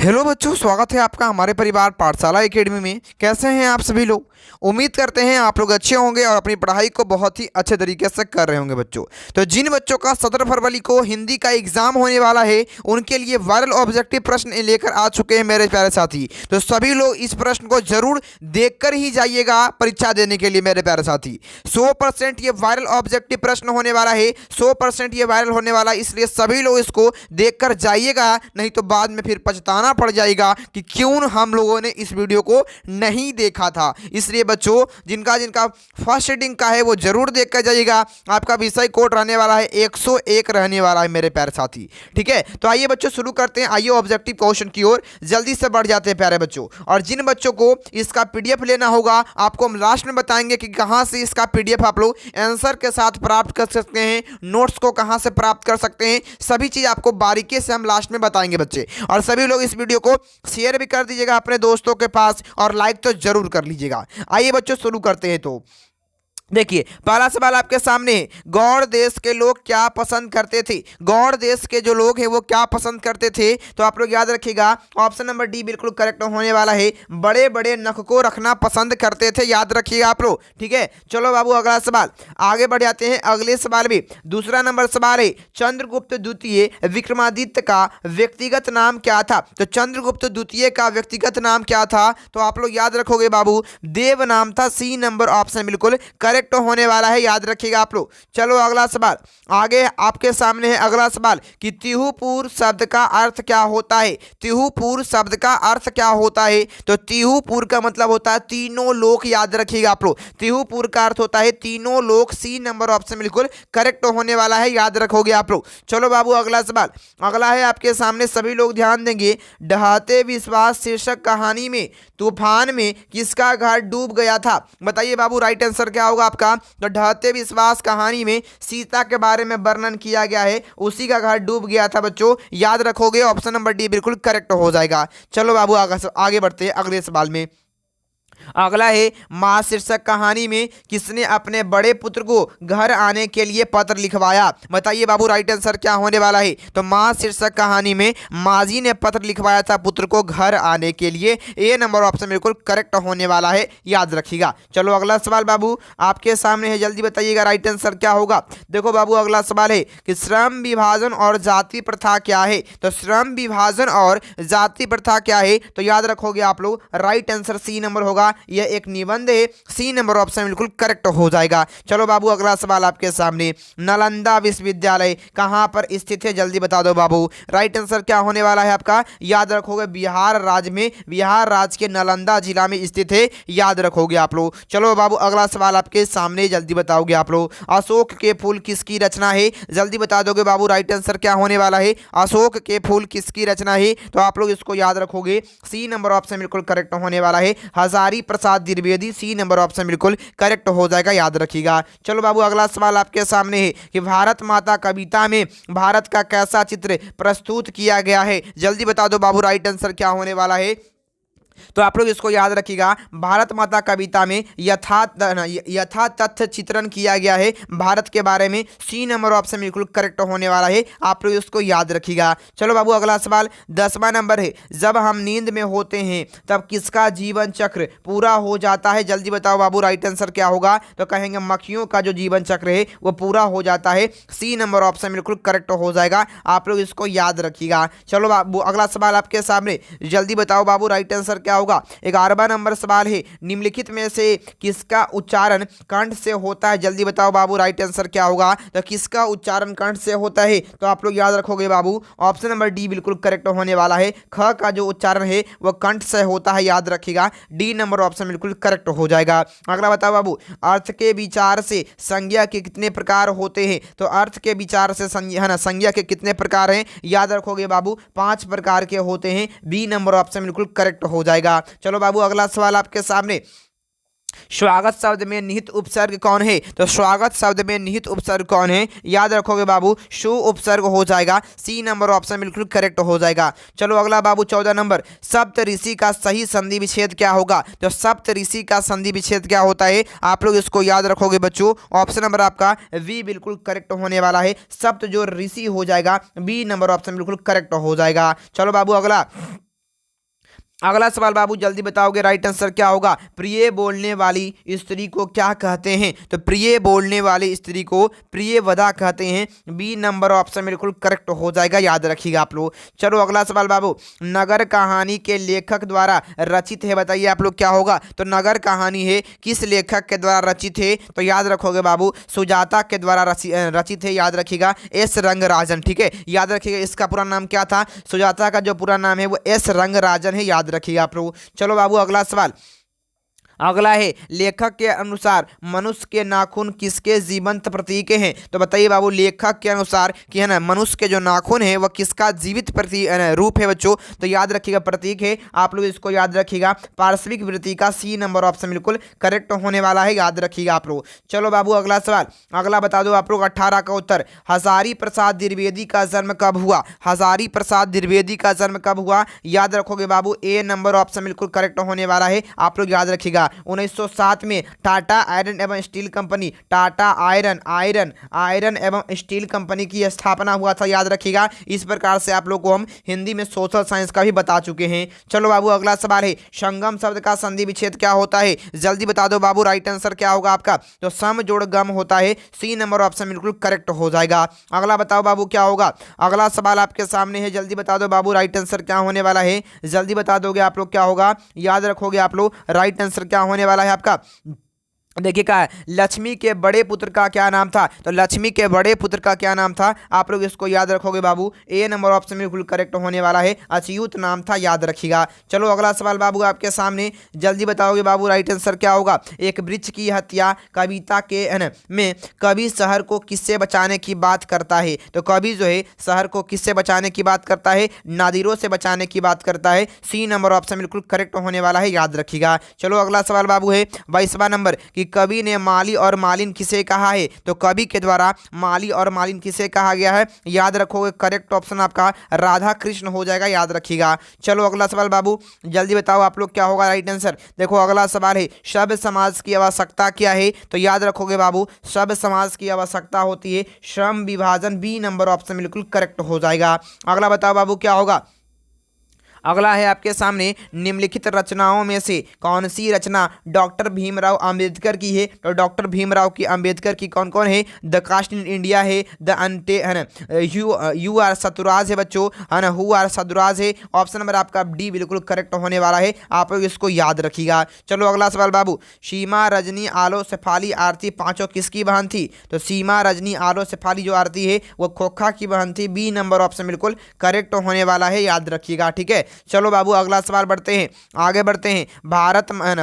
Hello बच्चों, स्वागत है आपका हमारे परिवार पाठशाला एकेडमी में। कैसे हैं आप सभी लोग? उम्मीद करते हैं आप लोग अच्छे होंगे और अपनी पढ़ाई को बहुत ही अच्छे तरीके से कर रहे होंगे बच्चों। तो जिन बच्चों का 17 फरवरी को हिंदी का एग्जाम होने वाला है, उनके लिए वायरल ऑब्जेक्टिव प्रश्न लेकर आ चुके हैं मेरे प्यारे साथी। तो सभी लोग इस प्रश्न को जरूर देखकर ही जाइएगा परीक्षा देने के लिए मेरे प्यारे साथी। 100% ये वायरल ऑब्जेक्टिव प्रश्न होने वाला है, 100% ये वायरल होने वाला है, इसलिए सभी लोग इसको देखकर जाइएगा, नहीं तो बाद में फिर पछताना पड़ जाएगा कि क्यों हम लोगों ने इस वीडियो को नहीं देखा था। इसलिए बच्चों, जिनका जिनका फर्स्ट रीडिंग का है वो जरूर देख कर जाइएगा। आपका विषय कोड रहने वाला है 101 रहने वाला है मेरे प्यारे साथी। ठीक है, तो आइए बच्चों शुरू करते हैं। आइए ऑब्जेक्टिव क्वेश्चन की ओर जल्दी से बढ़ जाते हैं प्यारे बच्चों। और जिन बच्चों को इसका पीडीएफ लेना होगा, आपको हम लास्ट में बताएंगे कि कहां से इसका पीडीएफ आप लोग आंसर के साथ प्राप्त कर सकते हैं, नोट्स को कहां से प्राप्त कर सकते हैं, सभी चीज आपको बारीकी से हम लास्ट में बताएंगे बच्चे। और सभी लोग इस वीडियो को शेयर भी कर दीजिएगा अपने दोस्तों के पास और लाइक तो जरूर कर लीजिएगा। आइए बच्चों शुरू करते हैं। तो देखिए, पहला सवाल आपके सामने है। गौड़ देश के लोग क्या पसंद करते थे? गौड़ देश के जो लोग हैं वो क्या पसंद करते थे? तो आप लोग याद रखिएगा, ऑप्शन नंबर डी बिल्कुल करेक्ट होने वाला है। बड़े बड़े नख को रखना पसंद करते थे, याद रखिएगा आप लोग। ठीक है, चलो बाबू अगला सवाल आगे बढ़ जाते हैं। अगले सवाल में दूसरा नंबर सवाल है, चंद्रगुप्त द्वितीय विक्रमादित्य का व्यक्तिगत नाम क्या था? तो चंद्रगुप्त द्वितीय का व्यक्तिगत नाम क्या था? तो आप लोग याद रखोगे बाबू, देव नाम था। सी नंबर ऑप्शन बिल्कुल करेक्ट होने वाला है, याद रखिएगा आप लोग। चलो अगला सवाल आगे आपके सामने है। अगला सवाल कि तिहुपुर शब्द का अर्थ क्या होता है? तिहुपुर शब्द का अर्थ क्या होता है? तो तिहुपुर का मतलब होता है तीनों लोक, याद रखिएगा आप लोग। तिहुपुर का अर्थ होता है तीनों लोक। सी नंबर ऑप्शन बिल्कुल करेक्ट होने वाला है, याद रखोगे आप लोग। चलो बाबू अगला सवाल अगला है आपके सामने, सभी लोग ध्यान देंगे। ढहते विश्वास शीर्षक कहानी में तूफान में किसका घर डूब गया था? बताइए बाबू, राइट आंसर क्या होगा आपका? तो ढहते विश्वास कहानी में सीता के बारे में वर्णन किया गया है, उसी का घर डूब गया था बच्चों, याद रखोगे। ऑप्शन नंबर डी बिल्कुल करेक्ट हो जाएगा। चलो बाबू आगे बढ़ते हैं अगले सवाल में। अगला है, मां शीर्षक कहानी में किसने अपने बड़े पुत्र को घर आने के लिए पत्र लिखवाया? बताइए बाबू, राइट आंसर क्या होने वाला है? तो मां शीर्षक कहानी में माजी ने पत्र लिखवाया था पुत्र को घर आने के लिए। ए नंबर ऑप्शन बिल्कुल करेक्ट होने वाला है, याद रखिएगा। चलो अगला सवाल बाबू आपके सामने है, जल्दी बताइएगा राइट आंसर क्या होगा। देखो बाबू अगला सवाल है कि श्रम विभाजन और जाति प्रथा क्या है? तो श्रम विभाजन और जाति प्रथा क्या है? तो याद रखोगे आप लोग, राइट आंसर सी नंबर होगा। यह एक निबंध है, सी नंबर ऑप्शन बिल्कुल करेक्ट हो जाएगा। चलो बाबू अगला सवाल आपके सामने, नालंदा विश्वविद्यालय कहां पर स्थित है? जल्दी बता दो बाबू, राइट आंसर क्या होने वाला है आपका? याद रखोगे, बिहार राज्य में, बिहार राज्य के नालंदा जिला में स्थित है, याद रखोगे आप लोग। चलो बाबू अगला सवाल आपके सामने, जल्दी बताओगे आप लोग। अशोक के फूल किसकी रचना है? जल्दी बता दोगे बाबू, राइट आंसर क्या होने वाला है? अशोक के फूल किसकी रचना है? तो आप लोग इसको याद रखोगे, सी नंबर ऑप्शन बिल्कुल करेक्ट होने वाला है, हजारी प्रसाद द्विवेदी। सी नंबर ऑप्शन बिल्कुल करेक्ट हो जाएगा, याद रखिएगा। चलो बाबू अगला सवाल आपके सामने है कि भारत माता कविता में भारत का कैसा चित्र प्रस्तुत किया गया है? जल्दी बता दो बाबू, राइट आंसर क्या होने वाला है? तो आप लोग इसको याद रखिएगा, भारत माता कविता में यथा तथ्य चित्रण किया गया है भारत के बारे में। सी नंबर ऑप्शन बिल्कुल करेक्ट होने वाला है, आप लोग इसको याद रखिएगा। चलो बाबू अगला सवाल 10वां नंबर है, जब हम नींद में होते हैं तब किसका जीवन चक्र पूरा हो जाता है? जल्दी बताओ बाबू, राइट आंसर क्या होगा? तो कहेंगे मक्खियों का जो जीवन चक्र है वो पूरा हो जाता है। सी नंबर ऑप्शन बिल्कुल करेक्ट हो जाएगा, आप लोग इसको याद रखिएगा। चलो बाबू अगला सवाल आपके सामने, जल्दी बताओ बाबू, राइट आंसर क्या होगा? 11वां नंबर सवाल है, निम्नलिखित में से किसका उच्चारण कंठ से होता है? जल्दी बताओ बाबू, राइट आंसर क्या होगा? तो किसका उच्चारण कंठ से होता है? तो आप लोग याद रखोगे बाबू, ऑप्शन नंबर डी बिल्कुल करेक्ट होने वाला है। ख का जो उच्चारण है वह कंठ से होता है, याद रखिएगा। डी नंबर ऑप्शन बिल्कुल करेक्ट हो जाएगा। अगला बताओ बाबू, अर्थ के विचार से संज्ञा के कितने प्रकार होते हैं? तो अर्थ के विचार से संज्ञा के कितने प्रकार हैं? याद रखोगे बाबू, 5 प्रकार के होते हैं। बी नंबर ऑप्शन बिल्कुल करेक्ट हो जाएगा। चलो बाबू अगला सवाल आपके सामने, स्वागत शब्द में निहित उपसर्ग कौन है? तो स्वागत शब्द में निहित उपसर्ग कौन है? याद रखोगे बाबू, शु उपसर्ग हो जाएगा। सी नंबर ऑप्शन बिल्कुल करेक्ट हो जाएगा। चलो अगला बाबू 14 नंबर, सप्त ऋषि का सही संधि विच्छेद क्या होगा? तो सप्त ऋषि का संधि विच्छेद क्या होता है? आप लोग इसको याद रखोगे बच्चों। ऑप्शन नंबर आपका वी बिल्कुल करेक्ट होने वाला है, सप्त जो ऋषि हो जाएगा, बी नंबर ऑप्शन बिल्कुल करेक्ट हो जाएगा। चलो बाबू अगला अगला सवाल बाबू जल्दी बताओगे, राइट आंसर क्या होगा? प्रिय बोलने वाली स्त्री को क्या कहते हैं? तो प्रिय बोलने वाली स्त्री को प्रियवदा कहते हैं। बी नंबर ऑप्शन बिल्कुल करेक्ट हो जाएगा, याद रखिएगा आप लोग। चलो अगला सवाल बाबू, नगर कहानी के लेखक द्वारा रचित है, बताइए आप लोग क्या होगा? तो नगर कहानी है किस लेखक के द्वारा रचित है? तो याद रखोगे बाबू, सुजाता के द्वारा रचित है, याद रखिएगा, एस रंगराजन। ठीक है, याद रखिएगा इसका पूरा नाम क्या था? सुजाता का जो पूरा नाम है वो एस रंगराजन है, याद रखिएगा आप लोग। चलो बाबू अगला सवाल, अगला है लेखक के अनुसार मनुष्य के नाखून किसके जीवंत प्रतीक हैं? तो बताइए बाबू, लेखक के अनुसार कि है ना मनुष्य के जो नाखून है वह किसका जीवित रूप है बच्चों? तो याद रखिएगा प्रतीक है, आप लोग इसको याद रखिएगा, पार्श्विक वृत्ति का सी नंबर ऑप्शन बिल्कुल करेक्ट होने वाला है, याद रखिएगा आप लोग। चलो बाबू अगला सवाल, अगला बता दो आप लोग 18 का उत्तर। हजारी प्रसाद द्विवेदी का जन्म कब हुआ? हजारी प्रसाद द्विवेदी का जन्म कब हुआ? याद रखोगे बाबू, ए नंबर ऑप्शन बिल्कुल करेक्ट होने वाला है, आप लोग याद रखिएगा। 1907 में टाटा आयरन एवं स्टील कंपनी, टाटा आयरन एवं स्टील कंपनी की स्थापना हुआ था, याद रखिएगा। इस प्रकार से आप लोग को हम हिंदी में सोशल साइंस का भी बता चुके हैं। चलो बाबू अगला सवाल है, संगम शब्द का संधि विच्छेद क्या होता है? जल्दी बता दो बाबू, राइट आंसर क्या होगा आपका? तो सम जोड़ गम होता है, सी नंबर ऑप्शन बिल्कुल करेक्ट हो जाएगा। अगला बताओ बाबू क्या होगा? अगला सवाल आपके सामने है, जल्दी बता दो बाबू, राइट आंसर क्या होने वाला है? जल्दी बता दोगे आप लोग क्या होगा? याद रखोगे आप लोग, राइट आंसर क्या होने वाला है आपका? देखिए क्या है, लक्ष्मी के बड़े पुत्र का क्या नाम था? तो लक्ष्मी के बड़े पुत्र का क्या नाम था? आप लोग इसको याद रखोगे बाबू, ए नंबर ऑप्शन बिल्कुल करेक्ट होने वाला है, अच्युत नाम था, याद रखिएगा। चलो अगला सवाल बाबू आपके सामने, जल्दी बताओगे बाबू, राइट आंसर क्या होगा? एक वृक्ष की हत्या कविता के में कवि शहर को किससे बचाने की बात करता है? तो कवि जो है शहर को किससे बचाने की बात करता है? नादिरों से बचाने की बात करता है, सी नंबर ऑप्शन बिल्कुल करेक्ट होने वाला है, याद रखिएगा। चलो अगला सवाल बाबू है 22वां नंबर, कवि ने माली और मालिन किसे कहा है? तो कवि के द्वारा माली और मालिन किसे कहा गया है? याद रखोगे, करेक्ट ऑप्शन आपका राधा कृष्ण हो जाएगा, याद रखिएगा। चलो अगला सवाल बाबू जल्दी बताओ आप लोग क्या होगा राइट आंसर? देखो अगला सवाल है, सभ्य समाज की आवश्यकता क्या है? तो याद रखोगे बाबू, सभ्य समाज की आवश्यकता होती है श्रम विभाजन, बी नंबर ऑप्शन बिल्कुल करेक्ट हो जाएगा। अगला बताओ बाबू क्या होगा? अगला है आपके सामने, निम्नलिखित रचनाओं में से कौन सी रचना डॉक्टर भीमराव अंबेडकर की है? तो डॉक्टर भीमराव की अंबेडकर की कौन कौन है? द कास्ट इन इंडिया है, द अंटे है ना, यू आर सतुराज है बच्चों, है ना, हु आर सतुराज है। ऑप्शन नंबर आपका डी बिल्कुल करेक्ट होने वाला है, आप लोग इसको याद रखिएगा। चलो अगला सवाल बाबू, सीमा रजनी आलो शेफाली आरती पांचों किसकी बहन थी? तो सीमा रजनी आलो शेफाली जो आरती है वो खोखा की बहन थी, बी नंबर ऑप्शन बिल्कुल करेक्ट होने वाला है, याद रखिएगा। ठीक है, चलो बाबू अगला सवाल बढ़ते हैं, आगे बढ़ते हैं।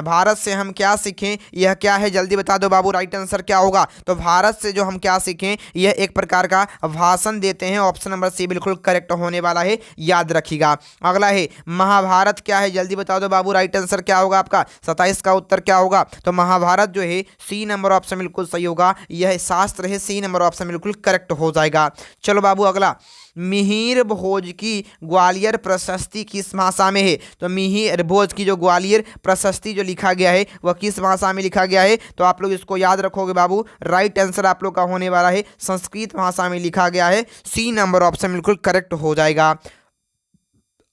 भारत से हम क्या सीखें, यह क्या है? जल्दी बता दो बाबू, राइट आंसर क्या होगा? तो भारत से जो हम क्या सीखें, यह एक प्रकार का भाषण देते हैं, ऑप्शन नंबर सी बिल्कुल करेक्ट होने वाला है, याद रखिएगा। अगला है महाभारत क्या है? जल्दी बता दो बाबू, राइट आंसर क्या होगा आपका? 27 का उत्तर क्या होगा? तो महाभारत जो है सी नंबर ऑप्शन बिल्कुल सही होगा, यह शास्त्र है, सी नंबर ऑप्शन बिल्कुल करेक्ट हो जाएगा। चलो बाबू अगला, मिहिर भोज की ग्वालियर प्रशस्ति किस भाषा में है? तो मिहिर भोज की जो ग्वालियर प्रशस्ति जो लिखा गया है वह किस भाषा में लिखा गया है? तो आप लोग इसको याद रखोगे बाबू, राइट आंसर आप लोग का होने वाला है संस्कृत भाषा में लिखा गया है, सी नंबर ऑप्शन बिल्कुल करेक्ट हो जाएगा।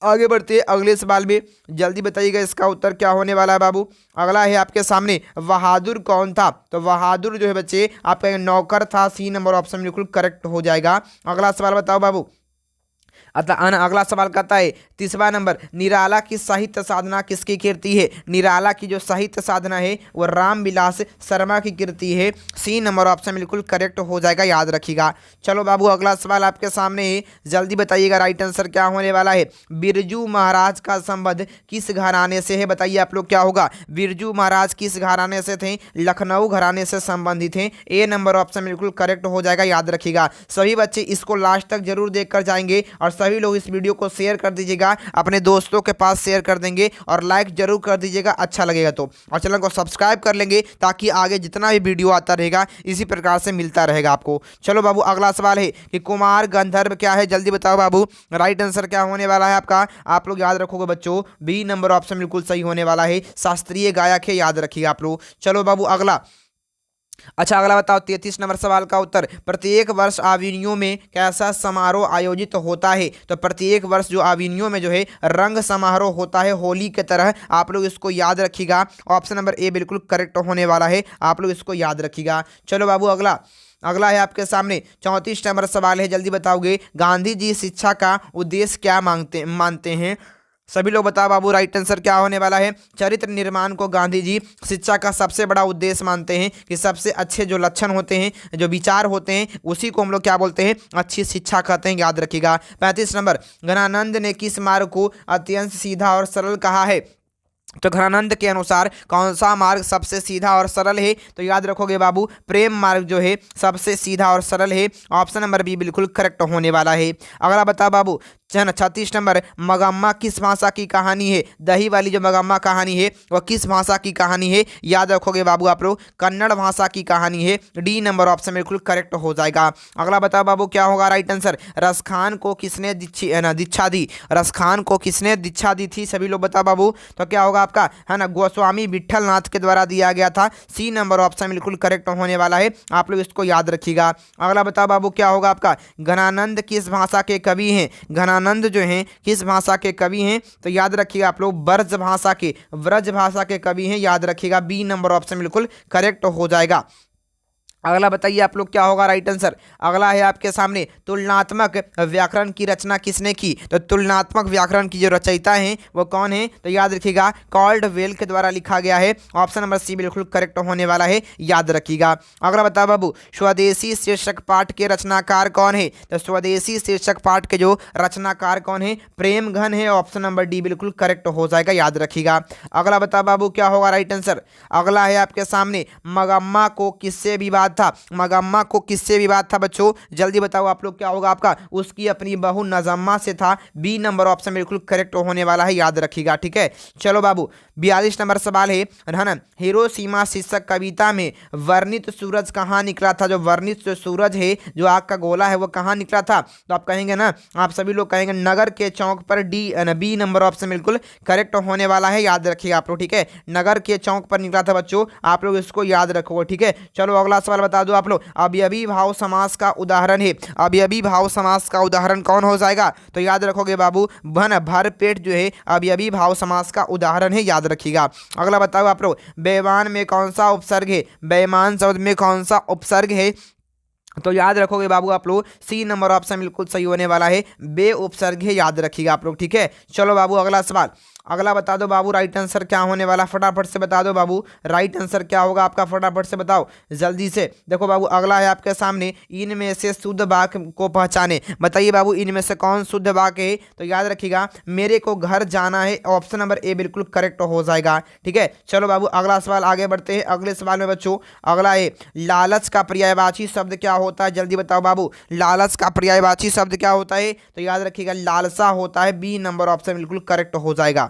आगे बढ़ते हैं अगले सवाल में, जल्दी बताइएगा इसका उत्तर क्या होने वाला है बाबू? अगला है आपके सामने, बहादुर कौन था? तो बहादुर जो है बच्चे आपका नौकर था, सी नंबर ऑप्शन बिल्कुल करेक्ट हो जाएगा। अगला सवाल बताओ बाबू, अगला सवाल कहता है 30वां नंबर, निराला की साहित्य साधना किसकी कीर्ति है? निराला की जो साहित्य साधना है वो रामविलास शर्मा की कीर्ति है, सी नंबर ऑप्शन बिल्कुल करेक्ट हो जाएगा, याद रखिएगा। चलो बाबू अगला सवाल आपके सामने है, जल्दी बताइएगा राइट आंसर क्या होने वाला है? बिरजू महाराज का संबंध किस घराने से है? बताइए आप लोग क्या होगा? बिरजू महाराज किस घराने से थे? लखनऊ घराने से संबंधित हैं, ए नंबर ऑप्शन बिल्कुल करेक्ट हो जाएगा, याद रखिएगा। सभी बच्चे इसको लास्ट तक जरूर देख कर जाएंगे और सभी लोग इस वीडियो को शेयर कर दीजिएगा, अपने दोस्तों के पास शेयर कर देंगे और लाइक जरूर कर दीजिएगा अच्छा लगेगा तो, और चैनल को सब्सक्राइब कर लेंगे ताकि आगे जितना भी वीडियो आता रहेगा इसी प्रकार से मिलता रहेगा आपको। चलो बाबू अगला सवाल है कि कुमार गंधर्व क्या है? जल्दी बताओ बाबू, राइट आंसर क्या होने वाला है आपका? आप लोग याद रखोगे बच्चों, बी नंबर ऑप्शन बिल्कुल सही होने वाला है, शास्त्रीय गायक है, याद रखिएगा आप लोग। चलो बाबू अगला, अच्छा अगला बताओ 33 नंबर सवाल का उत्तर। प्रत्येक वर्ष आविनियों में कैसा समारोह आयोजित होता है? तो प्रत्येक वर्ष जो आविनियों में जो है रंग समारोह होता है होली के तरह, आप लोग इसको याद रखिएगा। ऑप्शन नंबर ए बिल्कुल करेक्ट होने वाला है, आप लोग इसको याद रखिएगा। चलो बाबू अगला अगला है आपके सामने 34 नंबर सवाल है, जल्दी बताओगे। गांधी जी शिक्षा का उद्देश्य क्या मानते हैं? सभी लोग बताओ बाबू, राइट आंसर क्या होने वाला है? चरित्र निर्माण को गांधी जी शिक्षा का सबसे बड़ा उद्देश्य मानते हैं कि सबसे अच्छे जो लक्षण होते हैं, जो विचार होते हैं, उसी को हम लोग क्या बोलते हैं? अच्छी शिक्षा कहते हैं, याद रखिएगा। 35 नंबर, घनानंद ने किस मार्ग को अत्यंत सीधा और सरल कहा है? तो घनानंद के अनुसार कौन सा मार्ग सबसे सीधा और सरल है? तो याद रखोगे बाबू, प्रेम मार्ग जो है सबसे सीधा और सरल है। ऑप्शन नंबर बी बिल्कुल करेक्ट होने वाला है। अगला बताओ बाबू 36 नंबर, मगम्मा किस भाषा की कहानी है? दही वाली जो मगम्मा कहानी है वह किस भाषा की कहानी है? याद रखोगे बाबू आप लोग, कन्नड़ भाषा की कहानी है। डी नंबर ऑप्शन बिल्कुल करेक्ट हो जाएगा। अगला बताओ बाबू क्या होगा राइट आंसर? रसखान को किसने दीक्षा दी? रसखान को किसने दीक्षा दी थी? सभी लोग बताओ बाबू, तो क्या होगा आपका, है ना, गोस्वामी विठल नाथ के द्वारा दिया गया था। सी नंबर ऑप्शन बिल्कुल करेक्ट होने वाला है, आप लोग इसको याद रखिएगा। अगला बताओ बाबू क्या होगा आपका? घनानंद किस भाषा के कवि हैं? घनानंद जो हैं किस भाषा के कवि हैं? तो याद रखिएगा आप लोग, ब्रज भाषा के कवि हैं, याद रखिएगा। बी नंबर ऑप्शन बिल्कुल करेक्ट हो जाएगा। अगला बताइए आप लोग क्या होगा राइट आंसर? अगला है आपके सामने, तुलनात्मक व्याकरण की रचना किसने की? तो तुलनात्मक व्याकरण की जो रचयिता हैं वो कौन है? तो याद रखिएगा, कॉल्डवेल के द्वारा लिखा गया है। ऑप्शन नंबर सी बिल्कुल करेक्ट होने वाला है, याद रखिएगा। अगला बताओ बाबू, स्वदेशी शीर्षक पाठ के रचनाकार कौन है? तो स्वदेशी शीर्षक पाठ के जो रचनाकार कौन है? प्रेमघन है। ऑप्शन नंबर डी बिल्कुल करेक्ट हो जाएगा, याद रखिएगा। अगला बताओ बाबू क्या होगा राइट आंसर? अगला है आपके सामने, मगम्मा को किससे विवाद था? मगम्मा को किससे विवाद था बच्चों? जल्दी बताओ आप लोग, क्या होगा आपका? उसकी अपनी बहू नजम्मा से था। बी नंबर ऑप्शन बिल्कुल करेक्ट होने वाला है, याद रखिएगा। ठीक है, चलो बाबू 42 नंबर सवाल है ना, हिरोशिमा शीर्षक कविता में वर्णित सूरज कहाँ निकला था? जो वर्णित जो सूरज है, जो आग का गोला है, वो कहाँ निकला था? तो आप कहेंगे ना, आप सभी लोग कहेंगे नगर के चौक पर। डी बी नंबर ऑप्शन बिल्कुल करेक्ट होने वाला है, याद रखिएगा आप लोग। ठीक है, नगर के चौक पर निकला था बच्चों, आप लोग इसको याद रखोगे। ठीक है, चलो अगला सवाल बता दो आप लोग, अवयवी भाव समास का उदाहरण है। अवयवी भाव समास का उदाहरण कौन हो जाएगा? तो याद रखोगे बाबू, भन भर पेट जो है अवयवी भाव समास का उदाहरण है, याद रखिएगा। अगला बताओ आप लोग, बेईमान में कौन सा उपसर्ग है? बेईमान शब्द में कौन सा उपसर्ग है? तो याद रखोगे बाबू आप लोग, सी नंबर ऑप्शन बिल्कुल सही होने वाला है, बे उपसर्ग है, याद रखिएगा आप लोग। ठीक है, चलो बाबू अगला सवाल, अगला बता दो बाबू राइट आंसर क्या होने वाला? फटाफट से बता दो बाबू, राइट आंसर क्या होगा आपका? फटाफट से बताओ जल्दी से। देखो बाबू अगला है आपके सामने, इनमें से शुद्ध वाक्य को पहचाने। बताइए बाबू, इनमें से कौन शुद्ध वाक्य है? तो याद रखिएगा, मेरे को घर जाना है। ऑप्शन नंबर ए बिल्कुल करेक्ट हो जाएगा। ठीक है, चलो बाबू अगला सवाल आगे बढ़ते हैं। अगले सवाल में बच्चों अगला है, लालच का पर्यायवाची शब्द क्या होता है? जल्दी बताओ बाबू, लालच का पर्यायवाची शब्द क्या होता है? तो याद रखिएगा, लालसा होता है। बी नंबर ऑप्शन बिल्कुल करेक्ट हो जाएगा।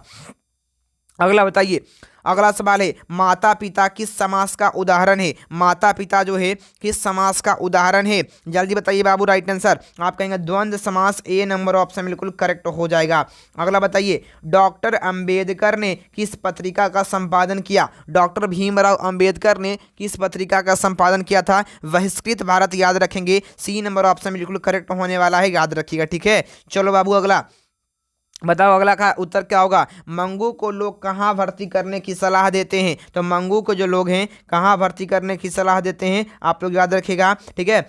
अगला बताइए, अगला सवाल है, माता पिता किस समास का उदाहरण है? माता पिता जो है किस समास का उदाहरण है? जल्दी बताइए बाबू राइट आंसर। आप कहेंगे द्वंद्व समास। ए नंबर ऑप्शन बिल्कुल करेक्ट हो जाएगा। अगला बताइए, डॉक्टर अंबेडकर ने किस पत्रिका का संपादन किया? डॉक्टर भीमराव अंबेडकर ने किस पत्रिका का संपादन किया था? बहिष्कृत भारत, याद रखेंगे। सी नंबर ऑप्शन बिल्कुल करेक्ट होने वाला है, याद रखिएगा। ठीक है, चलो बाबू अगला बताओ, अगला का उत्तर क्या होगा? मंगू को लोग कहाँ भर्ती करने की सलाह देते हैं? तो मंगू को जो लोग हैं कहाँ भर्ती करने की सलाह देते हैं, आप लोग याद रखिएगा। ठीक है,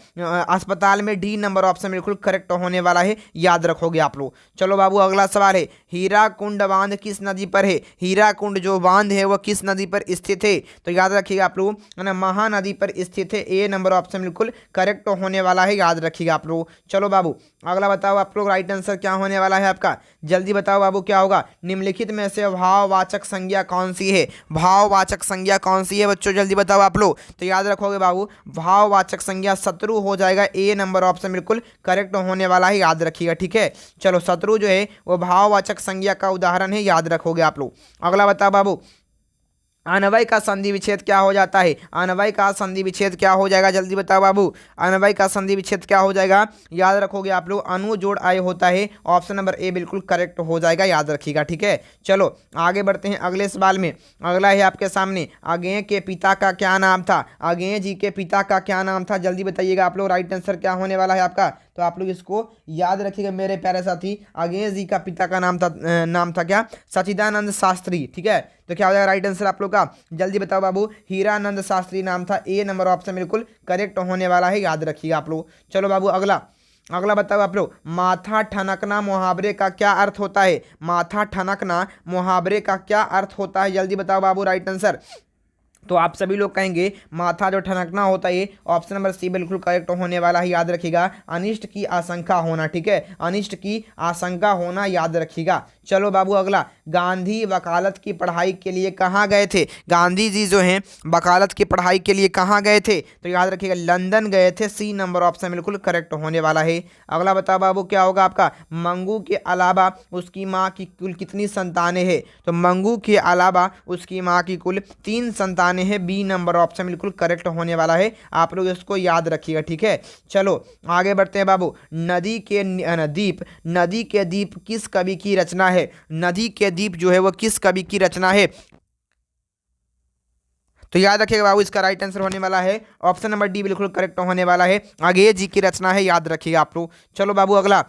अस्पताल में। डी नंबर ऑप्शन बिल्कुल करेक्ट होने वाला है, याद रखोगे आप लोग। चलो बाबू अगला सवाल है, हीराकुंड बांध किस नदी पर है? हीराकुंड जो बांध है वह किस नदी पर स्थित है? तो याद रखिएगा आप लोग, है ना, महानदी पर स्थित है। ए नंबर ऑप्शन बिल्कुल करेक्ट होने वाला है, याद रखिएगा आप लोग। चलो बाबू अगला बताओ आप लोग, राइट आंसर क्या होने वाला है आपका? जल्दी बताओ बाबू क्या होगा? निम्नलिखित में से भाववाचक संज्ञा कौन सी है? भाववाचक संज्ञा कौन सी है बच्चों? जल्दी बताओ आप लोग। तो याद रखोगे बाबू, भाववाचक संज्ञा शत्रु हो जाएगा। ए नंबर ऑप्शन बिल्कुल करेक्ट होने वाला है, याद रखिएगा। ठीक है, चलो शत्रु जो है वो भाववाचक संज्ञा का उदाहरण है, याद रखोगे आप लोग। अगला बताओ बाबू, अनवय का संधि विच्छेद क्या हो जाता है? अनवय का संधि विच्छेद क्या हो जाएगा? जल्दी बताओ बाबू। अनवय का संधि विच्छेद क्या हो जाएगा? याद रखोगे आप लोग, अनु जोड़ आय होता है। ऑप्शन नंबर ए बिल्कुल करेक्ट हो जाएगा, याद रखिएगा। ठीक है, चलो आगे बढ़ते हैं अगले सवाल में। अगला है आपके सामने, अज्ञेय के पिता का क्या नाम था? अज्ञेय जी के पिता का क्या नाम था? जल्दी बताइएगा आप लोग। राइट आंसर क्या होने वाला है आपका? तो आप लोग इसको याद रखिएगा मेरे प्यारे साथी। अज्ञेय जी का पिता का नाम था क्या? सच्चिदानंद शास्त्री। ठीक है, तो क्या हो जाएगा राइट आंसर आप लोग का? जल्दी बताओ बाबू। हीरानंद शास्त्री नाम था। ए नंबर ऑप्शन बिल्कुल करेक्ट होने वाला है, याद रखिएगा आप लोग। चलो बाबू अगला, अगला बताओ आप लोग। माथा ठनकना मुहावरे का क्या अर्थ होता है? माथा ठनकना मुहावरे का क्या अर्थ होता है? जल्दी बताओ बाबू राइट आंसर। तो आप सभी लोग कहेंगे माथा जो ठनकना होता है, ऑप्शन नंबर सी बिल्कुल करेक्ट होने वाला है, याद रखिएगा। अनिष्ट की आशंका होना। ठीक है, अनिष्ट की आशंका होना, याद रखिएगा। चलो बाबू अगला, गांधी वकालत की पढ़ाई के लिए कहाँ गए थे? गांधी जी जो हैं वकालत की पढ़ाई के लिए कहाँ गए थे? तो याद रखिएगा लंदन गए थे। सी नंबर ऑप्शन बिल्कुल करेक्ट होने वाला है। अगला बताओ बाबू क्या होगा आपका? मंगू के अलावा उसकी माँ की कुल कितनी संतानें हैं? तो मंगू के अलावा उसकी माँ की कुल 3 संतानें हैं। बी नंबर ऑप्शन बिल्कुल करेक्ट होने वाला है, आप लोग इसको याद रखिएगा। ठीक है, चलो आगे बढ़ते हैं बाबू। नदी के द्वीप, नदी के द्वीप किस कवि की रचना है? नदी के द्वीप जो है वो किस कवि की रचना है? तो याद रखिएगा बाबू, इसका राइट आंसर होने वाला है ऑप्शन नंबर डी बिल्कुल करेक्ट होने वाला है। अज्ञेय जी की रचना है, याद रखिएगा आप लोग। चलो बाबू अगला,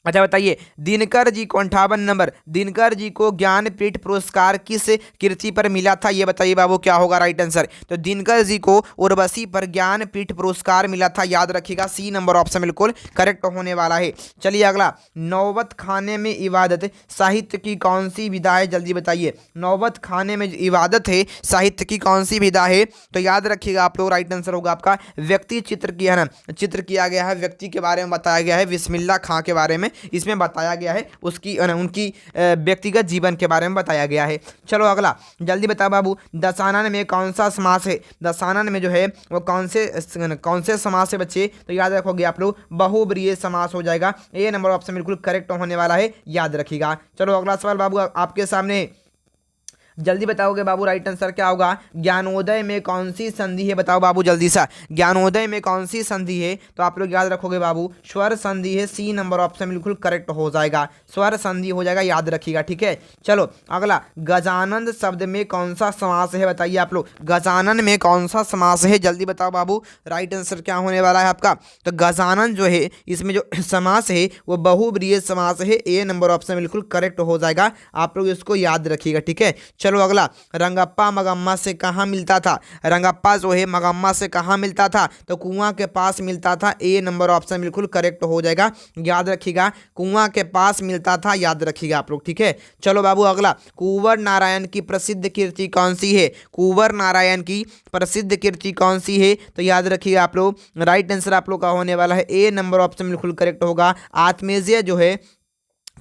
अच्छा बताइए, दिनकर जी को 58 नंबर, दिनकर जी को ज्ञानपीठ पुरस्कार किस कृति पर मिला था? ये बताइए बाबू क्या होगा राइट आंसर? तो दिनकर जी को उर्वशी पर ज्ञानपीठ पुरस्कार मिला था, याद रखिएगा। सी नंबर ऑप्शन बिल्कुल करेक्ट होने वाला है। चलिए अगला, नौबत खाने में इबादत साहित्य की कौन सी विधा है? जल्दी बताइए। नौबत खाने में इबादत है साहित्य की कौन सी विधा है? तो याद रखिएगा आप लोग, राइट आंसर होगा आपका व्यक्ति चित्र की, है ना, चित्र किया गया है, व्यक्ति के बारे में बताया गया है, बिस्मिल्लाह खां के बारे में इसमें बताया गया है, उसकी उनकी व्यक्तिगत जीवन के बारे में बताया गया है। चलो अगला, जल्दी बताओ बाबू, दशानन में कौन सा समास है? दशानन में जो है वो कौन से समास है बच्चे? तो याद रखोगे आप लोग, बहुब्रीहि समास हो जाएगा। ए नंबर ऑप्शन बिल्कुल करेक्ट होने वाला है, याद रखिएगा। चलो अगला सवाल बाबू आपके सामने, जल्दी बताओगे बाबू राइट आंसर क्या होगा? ज्ञानोदय में कौन सी संधि है? बताओ बाबू जल्दी सा, ज्ञानोदय में कौन सी संधि है? तो आप लोग याद रखोगे बाबू, स्वर संधि है। सी नंबर ऑप्शन बिल्कुल करेक्ट हो जाएगा, स्वर संधि हो जाएगा, याद रखिएगा। ठीक है, चलो अगला, गजानन शब्द में कौन सा समास है? बताइए आप लोग, गजानन में कौन सा समास है? जल्दी बताओ बाबू, राइट आंसर क्या होने वाला है आपका? तो गजानन जो है इसमें जो समास है वो बहुब्रीहि समास है। ए नंबर ऑप्शन बिल्कुल करेक्ट हो जाएगा, आप लोग इसको याद रखिएगा। ठीक है, चलो अगला, रंगप्पा मगम्मा से कहाँ मिलता था? रंगप्पा जो है मगम्मा से कहाँ मिलता था? तो कुआं के पास मिलता था। ए नंबर ऑप्शन बिल्कुल करेक्ट हो जाएगा, याद रखिएगा, कुआं के पास मिलता था, याद रखिएगा आप लोग। ठीक है, चलो बाबू अगला, कुंवर नारायण की प्रसिद्ध कृति कौन सी है? कुंवर नारायण की प्रसिद्ध कृति कौन सी है? तो याद रखिएगा आप लोग, राइट आंसर आप लोग का होने वाला है ए नंबर ऑप्शन बिल्कुल करेक्ट होगा। आत्मेय जो है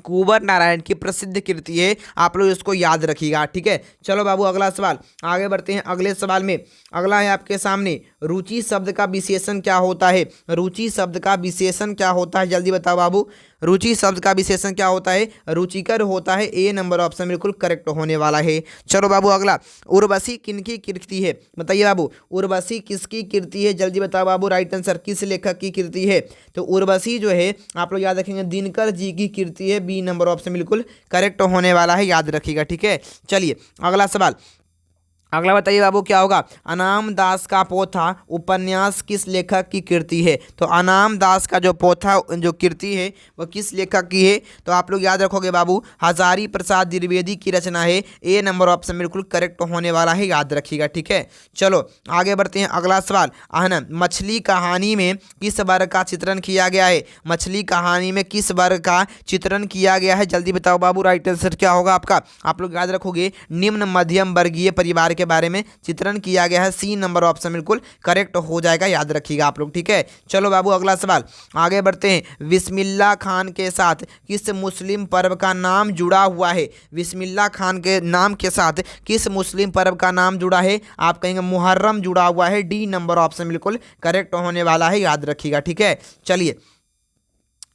कुंवर नारायण की प्रसिद्ध कृति है, आप लोग इसको याद रखिएगा। ठीक है, चलो बाबू अगला सवाल, आगे बढ़ते हैं अगले सवाल में। अगला है आपके सामने, रुचि शब्द का विशेषण क्या होता है? रुचि शब्द का विशेषण क्या होता है? जल्दी बताओ बाबू, रुचि शब्द का विशेषण क्या होता है? रुचिकर होता है। ए नंबर ऑप्शन बिल्कुल करेक्ट होने वाला है। चलो बाबू अगला, उर्वशी किनकी कृति है? बताइए बाबू, उर्वशी किसकी कृति है? जल्दी बताओ बाबू, राइट आंसर किस लेखक की कृति है? तो उर्वशी जो है आप लोग याद रखेंगे दिनकर जी की कृति है। बी नंबर ऑप्शन बिल्कुल करेक्ट होने वाला है, याद रखिएगा। ठीक है, चलिए अगला सवाल, अगला बताइए बाबू क्या होगा? अनाम दास का पोथा उपन्यास किस लेखक की कृति है? तो अनाम दास का जो पोथा जो कृति है वह किस लेखक की है? तो आप लोग याद रखोगे बाबू, हजारी प्रसाद द्विवेदी की रचना है। ए नंबर ऑप्शन बिल्कुल करेक्ट होने वाला है, याद रखिएगा। ठीक है, चलो आगे बढ़ते हैं अगला सवाल। आहन मछली कहानी में किस वर्ग का चित्रण किया गया है? मछली कहानी में किस वर्ग का चित्रण किया गया है? जल्दी बताओ बाबू, राइट आंसर क्या होगा आपका? आप लोग याद रखोगे निम्न मध्यम वर्गीय परिवार के बारे में चित्रण किया गया है। सी नंबर ऑप्शन बिल्कुल करेक्ट हो जाएगा, याद रखिएगा आप लोग। ठीक है, चलो बाबू अगला सवाल, आगे बढ़ते हैं। बिस्मिल्लाह खान के साथ किस मुस्लिम पर्व का नाम जुड़ा हुआ है? बिस्मिल्लाह खान के नाम के साथ किस मुस्लिम पर्व का नाम जुड़ा है? आप कहेंगे मुहर्रम जुड़ा हुआ है। डी नंबर ऑप्शन बिल्कुल करेक्ट होने वाला है, याद रखिएगा। ठीक है, चलिए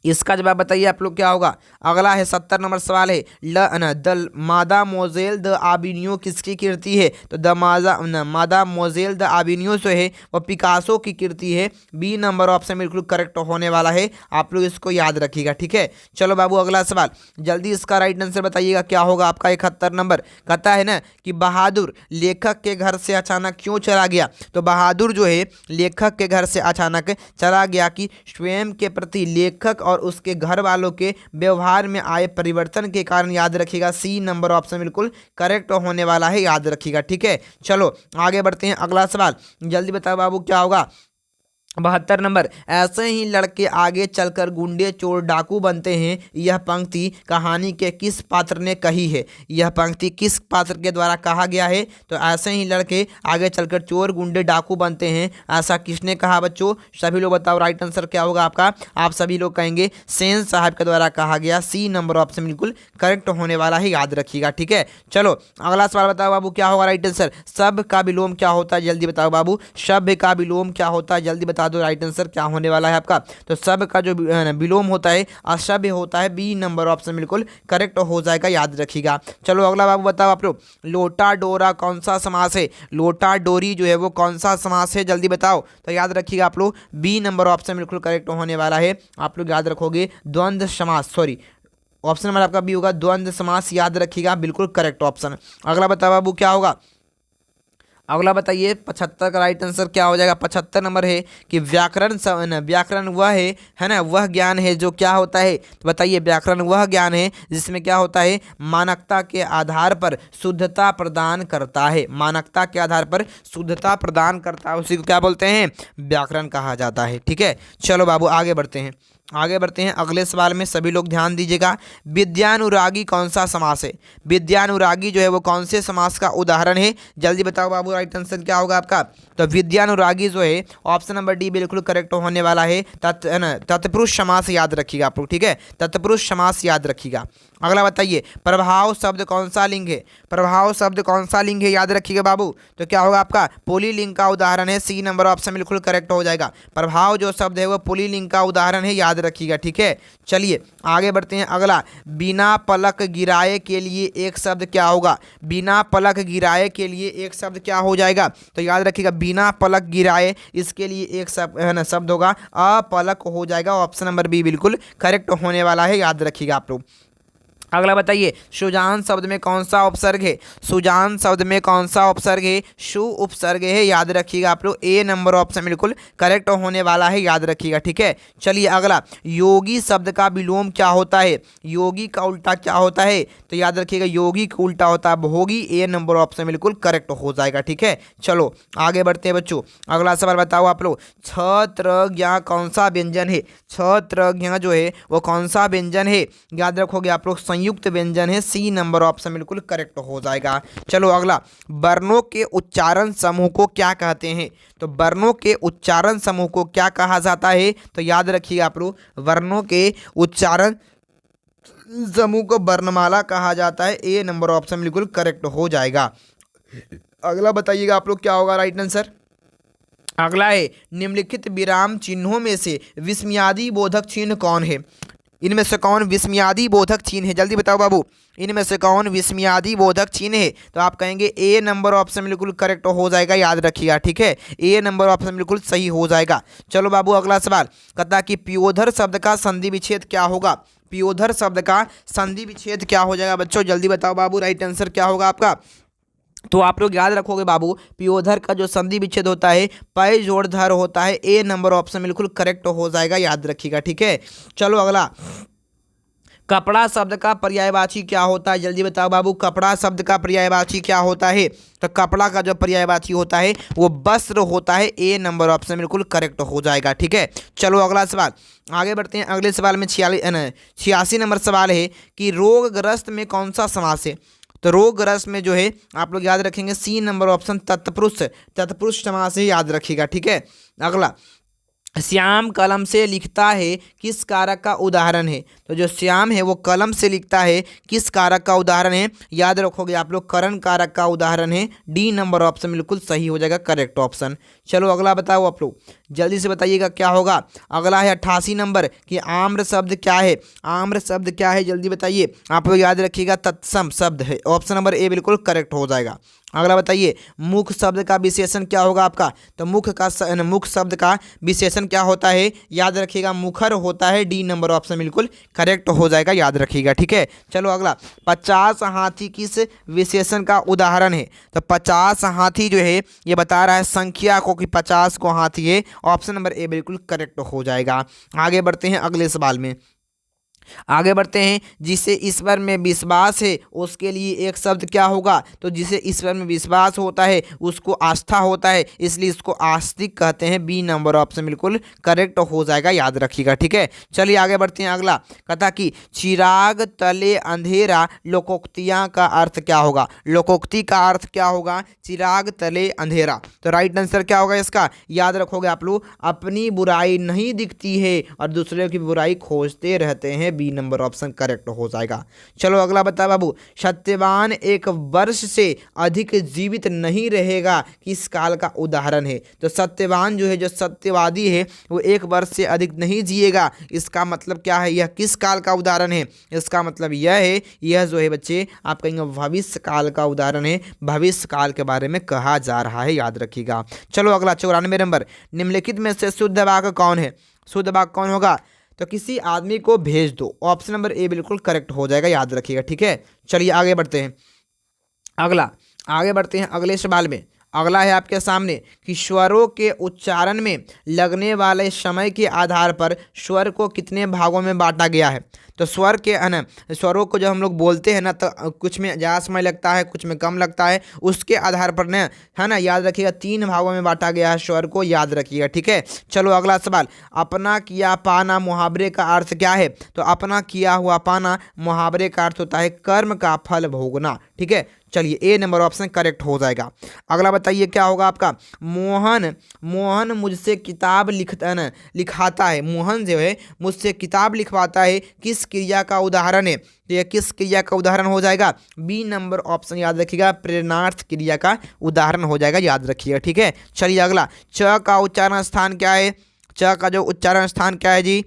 इसका जवाब बताइए आप लोग क्या होगा। अगला है 70 नंबर सवाल है द मादा मोजेल द आबिनियो किसकी कृति है। तो मादा मोजेल द आबिनियो जो है वो पिकासो की कृति है। बी नंबर ऑप्शन बिल्कुल करेक्ट होने वाला है, आप लोग इसको याद रखिएगा, ठीक है। चलो बाबू अगला सवाल जल्दी इसका राइट आंसर बताइएगा क्या होगा आपका। 71 नंबर कहता है ना कि बहादुर लेखक के घर से अचानक क्यों चला गया। तो बहादुर जो है लेखक के घर से अचानक चला गया कि स्वयं के प्रति लेखक और उसके घर वालों के व्यवहार में आए परिवर्तन के कारण, याद रखिएगा सी नंबर ऑप्शन बिल्कुल करेक्ट होने वाला है, याद रखिएगा, ठीक है। चलो आगे बढ़ते हैं, अगला सवाल जल्दी बताओ बाबू क्या होगा। 72 नंबर ऐसे ही लड़के आगे चलकर गुंडे चोर डाकू बनते हैं, यह पंक्ति कहानी के किस पात्र ने कही है। यह पंक्ति किस पात्र के द्वारा कहा गया है। तो ऐसे ही लड़के आगे चलकर चोर गुंडे डाकू बनते हैं, ऐसा किसने कहा बच्चों। सभी लोग बताओ राइट आंसर क्या होगा आपका। आप सभी लोग कहेंगे सेन साहब के द्वारा कहा गया, सी नंबर ऑप्शन बिल्कुल करेक्ट होने वाला है, याद रखिएगा, ठीक है। चलो अगला सवाल बताओ बाबू क्या होगा राइट आंसर। सब का विलोम क्या होता है, जल्दी बताओ बाबू। सभ्य का विलोम क्या होता है, जल्दी बता दो राइट आंसर क्या होने वाला है आपका। तो सब का जो विलोम होता है असभ्य होता है, बी नंबर ऑप्शन बिल्कुल करेक्ट हो जाएगा, याद रखिएगा। चलो अगला बाबू बताओ आप लोग लोटा डोरा कौन सा समास है। लोटा डोरी जो है वो कौन सा समास है, जल्दी बताओ। तो याद रखिएगा आप लोग बी नंबर ऑप्शन बिल्कुल करेक्ट होने वाला है, आप लोग याद रखोगे द्वंद्व समास, सॉरी ऑप्शन नंबर आपका बी होगा द्वंद्व समास, याद रखिएगा बिल्कुल करेक्ट ऑप्शन। अगला बताओ बाबू क्या होगा। अगला बताइए 75 का राइट आंसर क्या हो जाएगा। 75 नंबर है कि व्याकरण वह है ना वह ज्ञान है जो क्या होता है। तो बताइए व्याकरण वह ज्ञान है जिसमें क्या होता है मानकता के आधार पर शुद्धता प्रदान करता है। मानकता के आधार पर शुद्धता प्रदान करता है, उसी को क्या बोलते हैं व्याकरण कहा जाता है, ठीक है। चलो बाबू आगे बढ़ते हैं, अगले सवाल में सभी लोग ध्यान दीजिएगा। विद्यानुरागी कौन सा समास है। विद्यानुरागी जो है वो कौन से समास का उदाहरण है, जल्दी बताओ बाबू राइट आंसर क्या होगा आपका। तो विद्यानुरागी जो है ऑप्शन नंबर डी बिल्कुल करेक्ट होने वाला है, तत्पुरुष समास याद रखिएगा आप लोग, ठीक है, तत्पुरुष समास याद रखिएगा। अगला बताइए प्रभाव शब्द कौन सा लिंग है। प्रभाव शब्द कौन सा लिंग है, याद रखिएगा बाबू। तो क्या होगा आपका पुल्लिंग का उदाहरण है, सी नंबर ऑप्शन बिल्कुल करेक्ट हो जाएगा। प्रभाव जो शब्द है वो पुल्लिंग का उदाहरण है, याद रखिएगा, ठीक है। चलिए आगे बढ़ते हैं, अगला बिना पलक गिराए के लिए एक शब्द क्या होगा। बिना पलक गिराए के लिए एक शब्द क्या हो जाएगा। तो याद रखिएगा बिना पलक गिराए इसके लिए एक शब्द होगा अपलक हो जाएगा, ऑप्शन नंबर बी बिल्कुल करेक्ट होने वाला है, याद रखिएगा आप लोग। अगला बताइए सुजान शब्द में कौन सा उपसर्ग है। सुजान शब्द में कौन सा उपसर्ग है, शु उपसर्ग है, याद रखिएगा आप लोग, ए नंबर ऑप्शन बिल्कुल करेक्ट होने वाला है, याद रखिएगा, ठीक है। चलिए अगला योगी शब्द का विलोम क्या होता है। योगी का उल्टा क्या होता है। तो याद रखिएगा योगी का उल्टा होता है भोगी, ए नंबर ऑप्शन बिल्कुल करेक्ट हो जाएगा, ठीक है। चलो आगे बढ़ते हैं बच्चों, अगला सवाल बताओ आप लोग छत्रज्ञ कौन सा व्यंजन है। छत्रज्ञ जो है वो कौन सा व्यंजन है, याद रखोगे आप लोग संयुक्त व्यंजन है, सी नंबर ऑप्शन बिल्कुल करेक्ट हो जाएगा। चलो अगला वर्णों के उच्चारण समूह को क्या कहते हैं। तो वर्णों के उच्चारण समूह को क्या कहा जाता है। तो याद रखिए आप लोग वर्णों के उच्चारण समूह को वर्णमाला कहा जाता है, ए नंबर ऑप्शन बिल्कुल करेक्ट हो जाएगा। अगला बताइएगा आप लोग क्या होगा राइट आंसर। अगला है निम्नलिखित विराम चिन्हों में से विस्मयादि बोधक चिन्ह कौन है। इनमें से कौन विस्मयादि बोधक चिन्ह है, जल्दी बताओ बाबू। इनमें से कौन विस्मयादि बोधक चिन्ह है। तो आप कहेंगे ए नंबर ऑप्शन बिल्कुल करेक्ट हो जाएगा, याद रखिएगा, ठीक है, ए नंबर ऑप्शन बिल्कुल सही हो जाएगा। चलो बाबू अगला सवाल कहता कि पियोधर शब्द का संधि विच्छेद क्या होगा। पियोधर शब्द का संधि विच्छेद क्या हो जाएगा बच्चों, जल्दी बताओ बाबू राइट आंसर क्या होगा आपका। तो आप लोग याद रखोगे बाबू पियोधर का जो संधि विच्छेद होता है पय जोड़ धर होता है, ए नंबर ऑप्शन बिल्कुल करेक्ट हो जाएगा, याद रखिएगा, ठीक है। चलो अगला कपड़ा शब्द का पर्यायवाची क्या होता है, जल्दी बताओ बाबू। कपड़ा शब्द का पर्यायवाची क्या होता है। तो कपड़ा का जो पर्यायवाची होता है वो वस्त्र होता है, ए नंबर ऑप्शन बिल्कुल करेक्ट हो जाएगा, ठीक है। चलो अगला सवाल आगे बढ़ते हैं, अगले सवाल में 86 नंबर सवाल है कि रोगग्रस्त में कौन सा समास है। तो रोगग्रस्त में जो है आप लोग याद रखेंगे सी नंबर ऑप्शन तत्पुरुष समास है, याद रखिएगा, ठीक है। अगला श्याम कलम से लिखता है किस कारक का उदाहरण है। तो जो श्याम है वो कलम से लिखता है किस कारक का उदाहरण है, याद रखोगे आप लोग करण कारक का उदाहरण है। डी नंबर ऑप्शन बिल्कुल सही हो जाएगा, करेक्ट ऑप्शन। चलो अगला बताओ आप लोग, जल्दी से बताइएगा क्या होगा। अगला है 88 नंबर कि आम्र शब्द क्या है। आम्र शब्द क्या है जल्दी बताइए। आप लोग याद रखिएगा तत्सम शब्द है, ऑप्शन नंबर ए बिल्कुल करेक्ट हो जाएगा। अगला बताइए मुख शब्द का विशेषण क्या होगा आपका। तो मुख शब्द का विशेषण क्या होता है, याद रखिएगा मुखर होता है। डी नंबर ऑप्शन बिल्कुल करेक्ट हो जाएगा, याद रखिएगा, ठीक है। चलो अगला 50 हाथी किस विशेषण का उदाहरण है। तो 50 हाथी जो है ये बता रहा है संख्या को कि 50 को हाथी है, ऑप्शन नंबर ए बिल्कुल करेक्ट हो जाएगा। आगे बढ़ते हैं अगले सवाल में। आगे बढ़ते हैं, जिसे ईश्वर में विश्वास है उसके लिए एक शब्द क्या होगा। तो जिसे ईश्वर में विश्वास होता है उसको आस्था होता है, इसलिए इसको आस्तिक कहते हैं। बी नंबर ऑप्शन बिल्कुल करेक्ट हो जाएगा, याद रखिएगा, ठीक है। चलिए आगे बढ़ते हैं। अगला कथा कि चिराग तले अंधेरा लोकोक्तियाँ का अर्थ क्या होगा। लोकोक्ति का अर्थ क्या होगा, चिराग तले अंधेरा। तो राइट आंसर क्या होगा इसका, याद रखोगे आप लोग, अपनी बुराई नहीं दिखती है और दूसरे की बुराई खोजते रहते हैं। बी नंबर ऑप्शन करेक्ट हो जाएगा। चलो अगला बता बाबू, सत्यवान एक वर्ष से अधिक जीवित नहीं रहेगा किस काल का उदाहरण है। तो सत्यवान जो है, जो सत्यवादी है, वो एक वर्ष से अधिक नहीं जिएगा, इसका मतलब क्या है, यह किस काल का उदाहरण है। इसका मतलब यह है, यह जो है बच्चे आप कहेंगे भविष्य काल का उदाहरण है, भविष्य काल के बारे में कहा जा रहा है, याद रखिएगा। चलो अगला 94 नंबर, निम्नलिखित में से शुद्ध वाक्य कौन है। शुद्ध वाक्य कौन होगा। तो किसी आदमी को भेज दो, ऑप्शन नंबर ए बिल्कुल करेक्ट हो जाएगा, याद रखिएगा, ठीक है। चलिए आगे बढ़ते हैं। आगे बढ़ते हैं अगले सवाल में। अगला है आपके सामने कि स्वरों के उच्चारण में लगने वाले समय के आधार पर स्वर को कितने भागों में बांटा गया है। तो स्वर के स्वरों को जब हम लोग बोलते हैं ना, तो कुछ में ज़्यादा समय लगता है, कुछ में कम लगता है, उसके आधार पर ना, है ना, याद रखिएगा 3 भागों में बांटा गया है स्वर को, याद रखिएगा, ठीक है। चलो अगला सवाल, अपना किया पाना मुहावरे का अर्थ क्या है। तो अपना किया हुआ पाना मुहावरे का अर्थ होता है कर्म का फल भोगना, ठीक है। चलिए ए नंबर ऑप्शन करेक्ट हो जाएगा। अगला बताइए क्या होगा आपका। मोहन मुझसे किताब लिखाता है। मोहन जो है मुझसे किताब लिखवाता है, किस क्रिया का उदाहरण है। तो यह किस क्रिया का उदाहरण हो जाएगा। बी नंबर ऑप्शन याद रखिएगा, प्रेरणार्थ क्रिया का उदाहरण हो जाएगा, याद रखिएगा, ठीक है। चलिए अगला, च का उच्चारण स्थान क्या है। च का जो उच्चारण स्थान क्या है जी।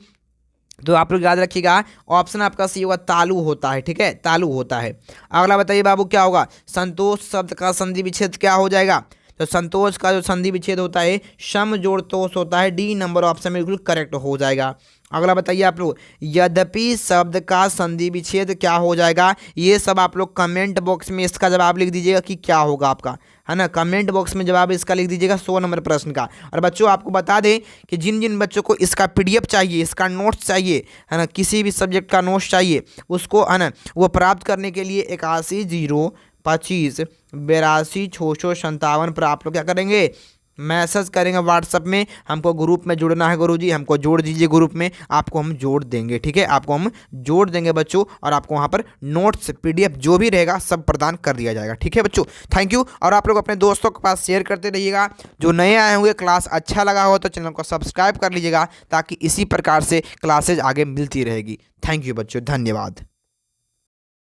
तो आप लोग याद रखिएगा, ऑप्शन आपका सी होगा, तालु होता है, ठीक है, तालु होता है। अगला बताइए बाबू क्या होगा। संतोष शब्द का संधि विच्छेद क्या हो जाएगा। तो संतोष का जो संधि विच्छेद होता है सम जोड़ तोष होता है। डी नंबर ऑप्शन बिल्कुल करेक्ट हो जाएगा। अगला बताइए आप लोग, यद्यपि शब्द का संधि विच्छेद क्या हो जाएगा। ये सब आप लोग कमेंट बॉक्स में इसका जवाब लिख दीजिएगा कि क्या होगा आपका, है ना। कमेंट बॉक्स में जवाब इसका लिख दीजिएगा 100 नंबर प्रश्न का। और बच्चों आपको बता दें कि जिन जिन बच्चों को इसका PDF चाहिए, इसका नोट्स चाहिए, है ना, किसी भी सब्जेक्ट का नोट्स चाहिए, उसको है ना वो प्राप्त करने के लिए 81 025 82 657 पर आप लोग क्या करेंगे, मैसेज करेंगे व्हाट्सअप में। हमको ग्रुप में जुड़ना है गुरुजी, हमको जोड़ दीजिए ग्रुप में, आपको हम जोड़ देंगे, ठीक है। आपको हम जोड़ देंगे बच्चों, और आपको वहाँ पर नोट्स PDF जो भी रहेगा सब प्रदान कर दिया जाएगा, ठीक है बच्चों। Thank you. और आप लोग अपने दोस्तों के पास शेयर करते रहिएगा। जो नए आए होंगे, क्लास अच्छा लगा हो तो चैनल को सब्सक्राइब कर लीजिएगा, ताकि इसी प्रकार से क्लासेज आगे मिलती रहेगी। थैंक यू बच्चों, धन्यवाद।